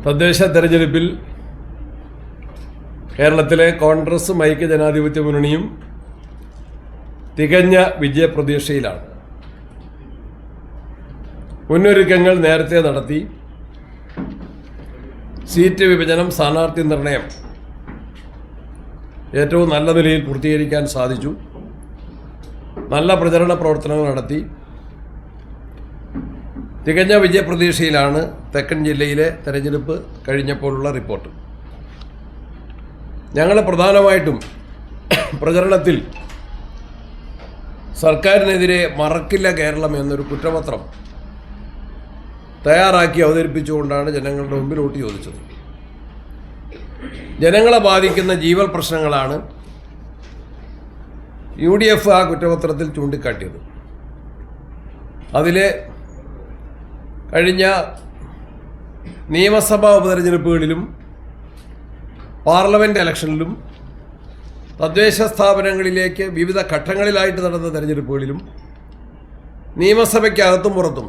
തദ്ദേശ തെരഞ്ഞെടുപ്പിൽ കേരളത്തിലെ കോൺഗ്രസും ഐക്യജനാധിപത്യ മുന്നണിയും തികഞ്ഞ വിജയപ്രതീക്ഷയിലാണ്. മുന്നൊരുക്കങ്ങൾ നേരത്തെ നടത്തി. സീറ്റ് വിഭജനം, സ്ഥാനാർത്ഥി നിർണയം ഏറ്റവും നല്ല നിലയിൽ പൂർത്തീകരിക്കാൻ സാധിച്ചു. നല്ല പ്രചരണ പ്രവർത്തനങ്ങൾ നടത്തി. തികഞ്ഞ വിജയപ്രതീക്ഷയിലാണ് തെക്കൻ ജില്ലയിലെ തെരഞ്ഞെടുപ്പ് കഴിഞ്ഞപ്പോഴുള്ള റിപ്പോർട്ട്. ഞങ്ങൾ പ്രധാനമായിട്ടും പ്രചരണത്തിൽ സർക്കാരിനെതിരെ മറക്കില്ല കേരളം എന്നൊരു കുറ്റപത്രം തയ്യാറാക്കി അവതരിപ്പിച്ചുകൊണ്ടാണ് ജനങ്ങളുടെ മുമ്പിൽ വോട്ട് ചോദിച്ചത്. ജനങ്ങളെ ബാധിക്കുന്ന ജീവൽ പ്രശ്നങ്ങളാണ് UDF ആ കുറ്റപത്രത്തിൽ ചൂണ്ടിക്കാട്ടിയത്. അതിൽ കഴിഞ്ഞ നിയമസഭാ ഉപതെരഞ്ഞെടുപ്പുകളിലും പാർലമെൻറ്റ് ഇലക്ഷനിലും തദ്ദേശ സ്ഥാപനങ്ങളിലേക്ക് വിവിധ ഘട്ടങ്ങളിലായിട്ട് നടന്ന തെരഞ്ഞെടുപ്പുകളിലും നിയമസഭയ്ക്കകത്തും പുറത്തും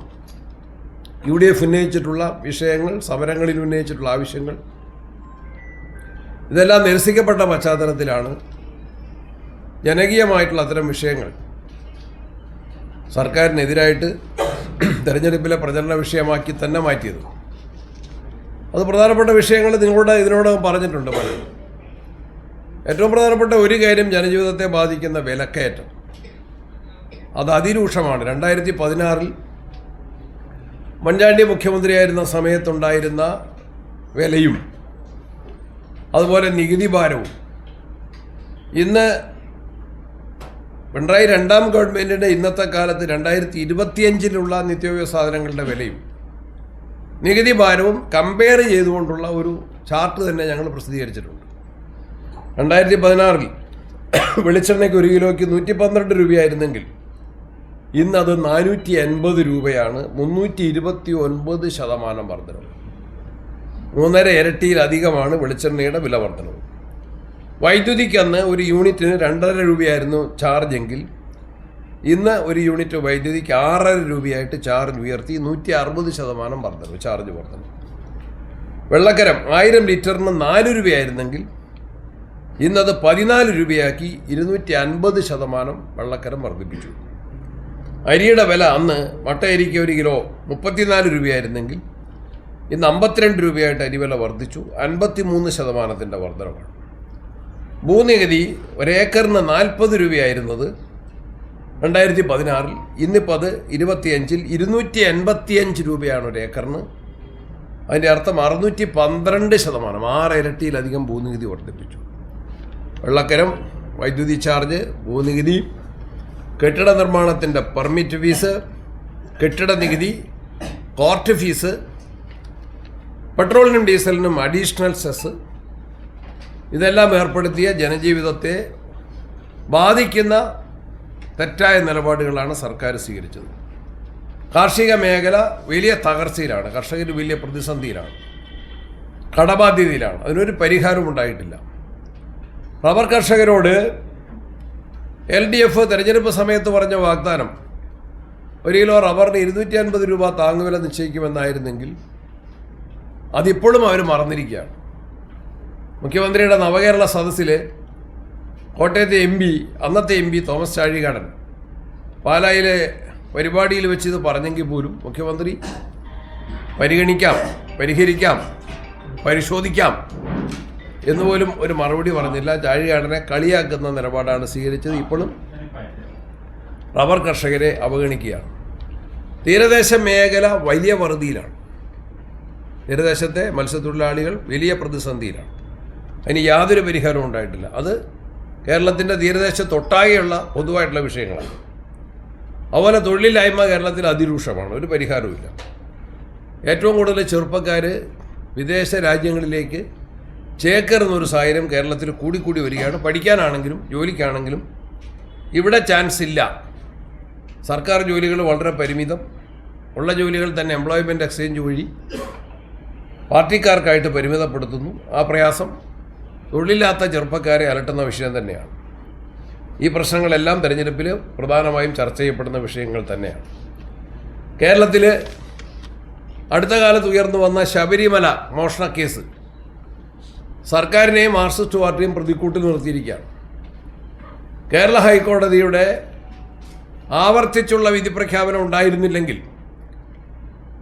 UDF ഉന്നയിച്ചിട്ടുള്ള വിഷയങ്ങൾ, സമരങ്ങളിൽ ഉന്നയിച്ചിട്ടുള്ള ആവശ്യങ്ങൾ, ഇതെല്ലാം നിരസിക്കപ്പെട്ട പശ്ചാത്തലത്തിലാണ് ജനകീയമായിട്ടുള്ള അത്തരം വിഷയങ്ങൾ സർക്കാരിനെതിരായിട്ട് തെരഞ്ഞെടുപ്പിലെ പ്രചരണ വിഷയമാക്കി തന്നെ മാറ്റിയത്. അത് പ്രധാനപ്പെട്ട വിഷയങ്ങൾ ഇതിനോടകം പറഞ്ഞിട്ടുണ്ട് പലരും. ഏറ്റവും പ്രധാനപ്പെട്ട ഒരു കാര്യം ജനജീവിതത്തെ ബാധിക്കുന്ന വിലക്കയറ്റം. അത് അതിരൂക്ഷമാണ്. 2016 ഉമ്മൻചാണ്ടി മുഖ്യമന്ത്രിയായിരുന്ന സമയത്തുണ്ടായിരുന്ന വിലയും അതുപോലെ നികുതി ഭാരവും ഇന്ന് പിണറായി രണ്ടാം ഗവൺമെൻറ്റിൻ്റെ ഇന്നത്തെ കാലത്ത് 2025 നിത്യോപയോഗ സാധനങ്ങളുടെ വിലയും നികുതി ഭാരവും കമ്പയർ ചെയ്തുകൊണ്ടുള്ള ഒരു ചാർട്ട് തന്നെ ഞങ്ങൾ പ്രസിദ്ധീകരിച്ചിട്ടുണ്ട്. 2016 വെളിച്ചെണ്ണയ്ക്ക് 1 കിലോയ്ക്ക് 112 രൂപയായിരുന്നെങ്കിൽ ഇന്നത് 480 രൂപയാണ്. 329% വർധനവ്. 3.5 ഇരട്ടിയിലധികമാണ് വെളിച്ചെണ്ണയുടെ വില വർധനവ്. വൈദ്യുതിക്ക് അന്ന് ഒരു യൂണിറ്റിന് 2.5 രൂപയായിരുന്നു ചാർജെങ്കിൽ ഇന്ന് ഒരു യൂണിറ്റ് വൈദ്യുതിക്ക് 6.5 രൂപയായിട്ട് ചാർജ് ഉയർത്തി. 160% വർധനവ്, ചാർജ് വർധനവ്. വെള്ളക്കരം 1000 ലിറ്ററിന് 4 രൂപയായിരുന്നെങ്കിൽ ഇന്നത് 14 രൂപയാക്കി 250% വെള്ളക്കരം വർദ്ധിപ്പിച്ചു. അരിയുടെ വില അന്ന് മട്ടയരിക്ക് 1 കിലോ 34 രൂപയായിരുന്നെങ്കിൽ ഇന്ന് 52 രൂപയായിട്ട് അരിവില വർദ്ധിച്ചു. 53% വർധനമാണ്. ഭൂനികുതി ഒരേക്കറിന് 40 രൂപയായിരുന്നത് 2016 ഇന്നിപ്പോൾ അത് 25 285 രൂപയാണ് ഒരേക്കറിന്. അതിൻ്റെ അർത്ഥം 612%, 6 ഇരട്ടിയിലധികം ഭൂനികുതി വർദ്ധിപ്പിച്ചു. വെള്ളക്കരം, വൈദ്യുതി ചാർജ്, ഭൂനികുതി, കെട്ടിട നിർമ്മാണത്തിൻ്റെ പെർമിറ്റ് ഫീസ്, കെട്ടിട നികുതി, കോർട്ട് ഫീസ്, പെട്രോളിനും ഡീസലിനും അഡീഷണൽ സെസ്, ഇതെല്ലാം ഏർപ്പെടുത്തിയ ജനജീവിതത്തെ ബാധിക്കുന്ന തെറ്റായ നിലപാടുകളാണ് സർക്കാർ സ്വീകരിച്ചത്. കാർഷിക മേഖല വലിയ തകർച്ചയിലാണ്. കർഷകർ വലിയ പ്രതിസന്ധിയിലാണ്, കടബാധ്യതയിലാണ്. അതിനൊരു പരിഹാരവും ഉണ്ടായിട്ടില്ല. റബ്ബർ കർഷകരോട് LDF തെരഞ്ഞെടുപ്പ് സമയത്ത് പറഞ്ഞ വാഗ്ദാനം 1 കിലോ റബ്ബറിന് 250 രൂപ താങ്ങുവില നിശ്ചയിക്കുമെന്നായിരുന്നെങ്കിൽ അതിപ്പോഴും അവർ മറന്നിരിക്കുകയാണ്. മുഖ്യമന്ത്രിയുടെ നവകേരള സദസ്സിൽ കോട്ടയത്തെ അന്നത്തെ MP തോമസ് ചാഴികാടൻ പാലായിലെ പരിപാടിയിൽ വെച്ച് ഇത് പറഞ്ഞെങ്കിൽ പോലും മുഖ്യമന്ത്രി പരിഗണിക്കാം, പരിഹരിക്കാം, പരിശോധിക്കാം എന്നുപോലും ഒരു മറുപടി പറഞ്ഞില്ല. ചാഴികാടനെ കളിയാക്കുന്ന നിലപാടാണ് സ്വീകരിച്ചത്. ഇപ്പോഴും റബ്ബർ കർഷകരെ അവഗണിക്കുകയാണ്. തീരദേശ മേഖല വലിയ വറുതിയിലാണ്. തീരദേശത്തെ മത്സ്യത്തൊഴിലാളികൾ വലിയ പ്രതിസന്ധിയിലാണ്. അതിന് യാതൊരു പരിഹാരവും ഉണ്ടായിട്ടില്ല. അത് കേരളത്തിൻ്റെ തീരദേശത്തൊട്ടാകെയുള്ള പൊതുവായിട്ടുള്ള വിഷയങ്ങളാണ്. അതുപോലെ തൊഴിലില്ലായ്മ കേരളത്തിൽ അതിരൂക്ഷമാണ്. ഒരു പരിഹാരവുമില്ല. ഏറ്റവും കൂടുതൽ ചെറുപ്പക്കാർ വിദേശ രാജ്യങ്ങളിലേക്ക് ചേക്കേറുന്നൊരു സാഹചര്യം കേരളത്തിൽ കൂടിക്കൂടി വരികയാണ്. പഠിക്കാനാണെങ്കിലും ജോലിക്കാണെങ്കിലും ഇവിടെ ചാൻസ് ഇല്ല. സർക്കാർ ജോലികൾ വളരെ പരിമിതം. ഉള്ള ജോലികൾ തന്നെ എംപ്ലോയ്മെൻറ്റ് എക്സ്ചേഞ്ച് വഴി പാർട്ടിക്കാർക്കായിട്ട് പരിമിതപ്പെടുത്തുന്നു. ആ പ്രയാസം തൊഴിലില്ലാത്ത ചെറുപ്പക്കാരെ അലട്ടുന്ന വിഷയം തന്നെയാണ്. ഈ പ്രശ്നങ്ങളെല്ലാം തെരഞ്ഞെടുപ്പിൽ പ്രധാനമായും ചർച്ച ചെയ്യപ്പെടുന്ന വിഷയങ്ങൾ തന്നെയാണ്. കേരളത്തിൽ അടുത്ത കാലത്ത് ഉയർന്നു വന്ന ശബരിമല മോഷണ കേസ് സർക്കാരിനെയും മാർക്സിസ്റ്റ് പാർട്ടിയും പ്രതിക്കൂട്ടിൽ നിർത്തിയിരിക്കുകയാണ്. കേരള ഹൈക്കോടതിയുടെ ആവർത്തിച്ചുള്ള വിധി പ്രഖ്യാപനം ഉണ്ടായിരുന്നില്ലെങ്കിൽ,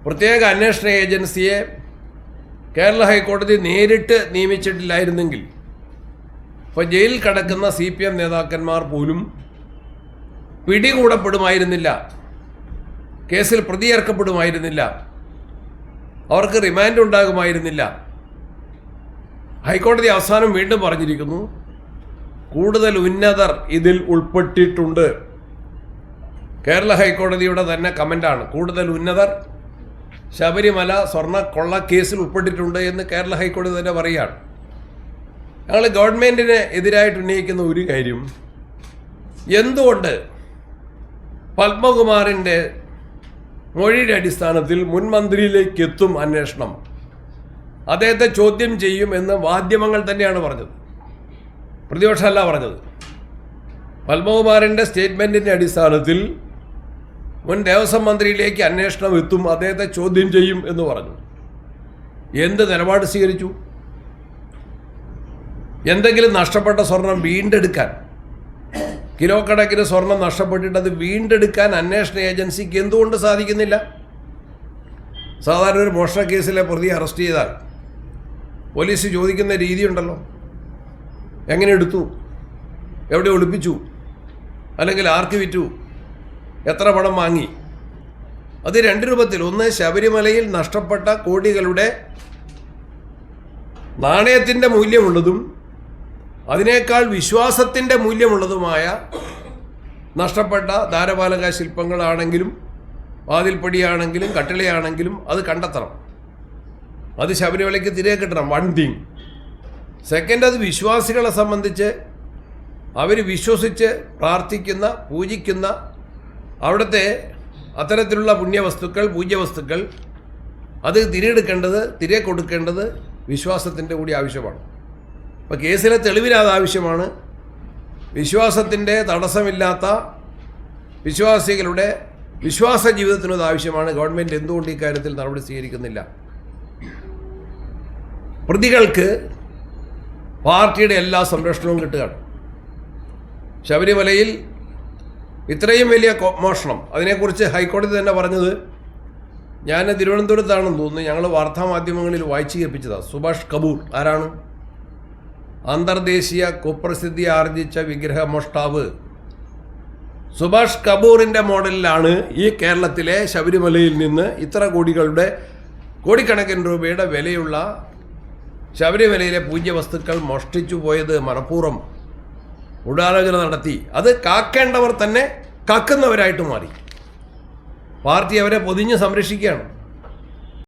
പ്രത്യേക അന്വേഷണ ഏജൻസിയെ കേരള ഹൈക്കോടതി നേരിട്ട് നിയമിച്ചിട്ടില്ലായിരുന്നെങ്കിൽ ഇപ്പോൾ ജയിലിൽ കിടക്കുന്ന CPM നേതാക്കന്മാർ പോലും പിടികൂടപ്പെടുമായിരുന്നില്ല, കേസിൽ പ്രതിയേർക്കപ്പെടുമായിരുന്നില്ല, അവർക്ക് റിമാൻഡ് ഉണ്ടാകുമായിരുന്നില്ല. ഹൈക്കോടതി അവസാനം വീണ്ടും പറഞ്ഞിരിക്കുന്നു, കൂടുതൽ ഉന്നതർ ഇതിൽ ഉൾപ്പെട്ടിട്ടുണ്ട്. കേരള ഹൈക്കോടതിയുടെ തന്നെ കമൻ്റാണ്, കൂടുതൽ ഉന്നതർ ശബരിമല സ്വർണ്ണ കൊള്ള കേസിൽ ഉൾപ്പെട്ടിട്ടുണ്ട് എന്ന് കേരള ഹൈക്കോടതി തന്നെ പറയുകയാണ്. ഞങ്ങൾ ഗവൺമെൻറ്റിന് എതിരായിട്ട് ഉന്നയിക്കുന്ന ഒരു കാര്യം, എന്തുകൊണ്ട് പത്മകുമാറിൻ്റെ മൊഴിയുടെ അടിസ്ഥാനത്തിൽ മുൻ മന്ത്രിയിലേക്ക് എത്തും അന്വേഷണം, അദ്ദേഹത്തെ ചോദ്യം ചെയ്യും എന്ന് മാധ്യമങ്ങൾ തന്നെയാണ് പറഞ്ഞത്, പ്രതിപക്ഷമല്ല പറഞ്ഞത്. പത്മകുമാറിൻ്റെ സ്റ്റേറ്റ്മെൻറ്റിൻ്റെ അടിസ്ഥാനത്തിൽ മുൻ ദേവസ്വം മന്ത്രിയിലേക്ക് അന്വേഷണം എത്തും, അദ്ദേഹത്തെ ചോദ്യം ചെയ്യും എന്ന് പറഞ്ഞു. എന്ത് നിലപാട് സ്വീകരിച്ചു? എന്തെങ്കിലും നഷ്ടപ്പെട്ട സ്വർണം വീണ്ടെടുക്കാൻ, കിലോ കണക്കിന് സ്വർണം നഷ്ടപ്പെട്ടിട്ട് അത് വീണ്ടെടുക്കാൻ അന്വേഷണ ഏജൻസിക്ക് എന്തുകൊണ്ട് സാധിക്കുന്നില്ല? സാധാരണ ഒരു മോഷണ കേസിലെ പ്രതി അറസ്റ്റ് ചെയ്താൽ പോലീസ് ചോദിക്കുന്ന രീതിയുണ്ടല്ലോ, എങ്ങനെ എടുത്തു, എവിടെ ഒളിപ്പിച്ചു, അല്ലെങ്കിൽ ആർക്ക് വിറ്റു, എത്ര പണം വാങ്ങി. അത് രണ്ട് രൂപത്തിൽ, ഒന്ന് ശബരിമലയിൽ നഷ്ടപ്പെട്ട കോടികളുടെ നാണയത്തിൻ്റെ മൂല്യമുള്ളതും അതിനേക്കാൾ വിശ്വാസത്തിൻ്റെ മൂല്യമുള്ളതുമായ നഷ്ടപ്പെട്ട ദ്വാരപാലക ശില്പങ്ങളാണെങ്കിലും വാതിൽപ്പടിയാണെങ്കിലും കട്ടിളയാണെങ്കിലും അത് കണ്ടെത്തണം, അത് ശബരിമലയ്ക്ക് തിരികെ കിട്ടണം. One thing. സെക്കൻഡ്, അത് വിശ്വാസികളെ സംബന്ധിച്ച് അവർ വിശ്വസിച്ച് പ്രാർത്ഥിക്കുന്ന പൂജിക്കുന്ന അവിടുത്തെ അത്തരത്തിലുള്ള പുണ്യവസ്തുക്കൾ പൂജ്യവസ്തുക്കൾ അത് തിരികെ കൊടുക്കേണ്ടത് വിശ്വാസത്തിൻ്റെ കൂടി ആവശ്യമാണ്. അപ്പോൾ കേസിലെ തെളിവിനത് ആവശ്യമാണ്. വിശ്വാസത്തിൻ്റെ തടസ്സമില്ലാത്ത വിശ്വാസികളുടെ വിശ്വാസ ജീവിതത്തിനും അത് ആവശ്യമാണ്. ഗവൺമെൻറ് എന്തുകൊണ്ട് ഇക്കാര്യത്തിൽ നടപടി സ്വീകരിക്കുന്നില്ല? പ്രതികൾക്ക് പാർട്ടിയുടെ എല്ലാ സംരക്ഷണവും കിട്ടുകയാണ്. ശബരിമലയിൽ ഇത്രയും വലിയ മോഷണം, അതിനെക്കുറിച്ച് ഹൈക്കോടതി തന്നെ പറഞ്ഞത്, ഞാൻ തിരുവനന്തപുരത്താണെന്ന് തോന്നുന്നു, ഞങ്ങൾ വാർത്താമാധ്യമങ്ങളിൽ വായിച്ചു കേൾപ്പിച്ചതാണ്. സുഭാഷ് കപൂർ ആരാണ്? അന്തർദേശീയ കുപ്രസിദ്ധി ആർജിച്ച വിഗ്രഹമോഷ്ടാവ്. സുഭാഷ് കപൂറിൻ്റെ മോഡലിലാണ് ഈ കേരളത്തിലെ ശബരിമലയിൽ നിന്ന് ഇത്ര കോടിക്കണക്കിന് രൂപയുടെ വിലയുള്ള ശബരിമലയിലെ പൂജ്യവസ്തുക്കൾ മോഷ്ടിച്ചു പോയത്. മനഃപൂർവ്വം ഗൂഢാലോചന നടത്തി അത് കാക്കേണ്ടവർ തന്നെ കാക്കുന്നവരായിട്ട് മാറി. പാർട്ടി അവരെ പൊതിഞ്ഞ് സംരക്ഷിക്കുകയാണ്.